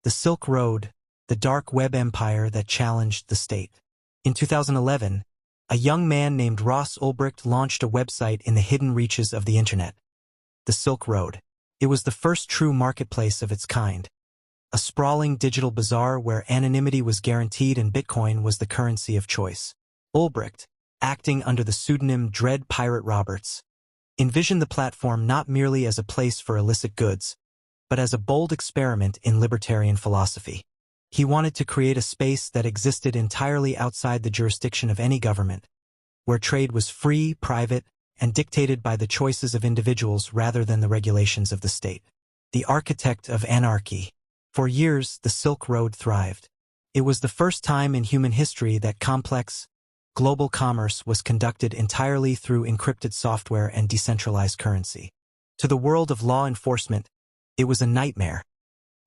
The Silk Road, the dark web empire that challenged the state. In 2011, a young man named Ross Ulbricht launched a website in the hidden reaches of the internet. The Silk Road. It was the first true marketplace of its kind. A sprawling digital bazaar where anonymity was guaranteed and Bitcoin was the currency of choice. Ulbricht, acting under the pseudonym Dread Pirate Roberts, envisioned the platform not merely as a place for illicit goods, but as a bold experiment in libertarian philosophy. He wanted to create a space that existed entirely outside the jurisdiction of any government, where trade was free, private, and dictated by the choices of individuals rather than the regulations of the state. The architect of anarchy. For years, the Silk Road thrived. It was the first time in human history that complex, global commerce was conducted entirely through encrypted software and decentralized currency. To the world of law enforcement, it was a nightmare,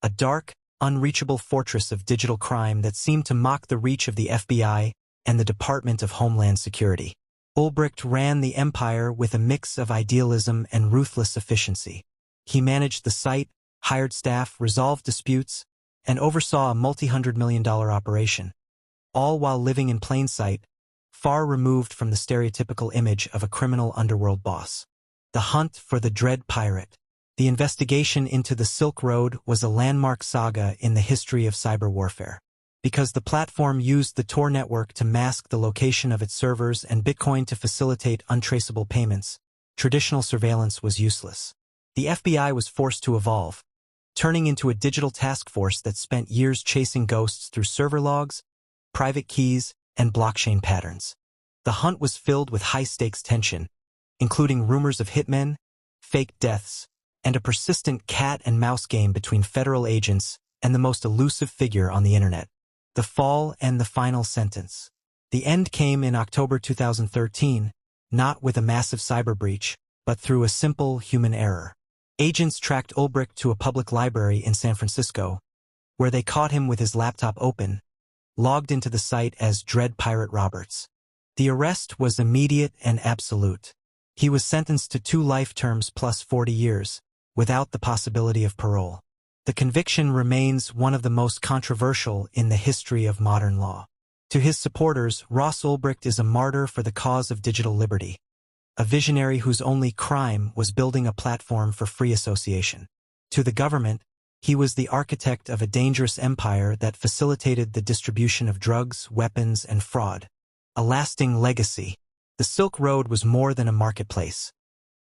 a dark, unreachable fortress of digital crime that seemed to mock the reach of the FBI and the Department of Homeland Security. Ulbricht ran the empire with a mix of idealism and ruthless efficiency. He managed the site, hired staff, resolved disputes, and oversaw a multi-hundred-million-dollar operation, all while living in plain sight, far removed from the stereotypical image of a criminal underworld boss. The hunt for the Dread Pirate. The investigation into the Silk Road was a landmark saga in the history of cyber warfare. Because the platform used the Tor network to mask the location of its servers and Bitcoin to facilitate untraceable payments, traditional surveillance was useless. The FBI was forced to evolve, turning into a digital task force that spent years chasing ghosts through server logs, private keys, and blockchain patterns. The hunt was filled with high-stakes tension, including rumors of hitmen, fake deaths, and a persistent cat-and-mouse game between federal agents and the most elusive figure on the internet. The fall and the final sentence. The end came in October 2013, not with a massive cyber breach, but through a simple human error. Agents tracked Ulbricht to a public library in San Francisco, where they caught him with his laptop open, logged into the site as Dread Pirate Roberts. The arrest was immediate and absolute. He was sentenced to 2 life terms plus 40 years, without the possibility of parole. The conviction remains one of the most controversial in the history of modern law. To his supporters, Ross Ulbricht is a martyr for the cause of digital liberty, a visionary whose only crime was building a platform for free association. To the government, he was the architect of a dangerous empire that facilitated the distribution of drugs, weapons, and fraud. A lasting legacy. The Silk Road was more than a marketplace.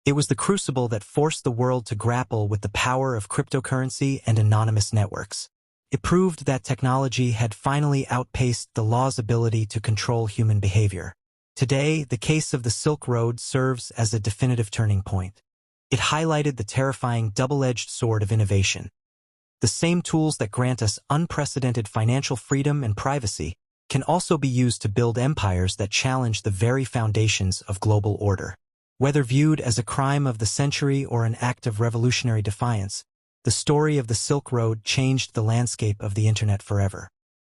It was the crucible that forced the world to grapple with the power of cryptocurrency and anonymous networks. It proved that technology had finally outpaced the law's ability to control human behavior. Today, the case of the Silk Road serves as a definitive turning point. It highlighted the terrifying double-edged sword of innovation. The same tools that grant us unprecedented financial freedom and privacy can also be used to build empires that challenge the very foundations of global order. Whether viewed as a crime of the century or an act of revolutionary defiance, the story of the Silk Road changed the landscape of the internet forever.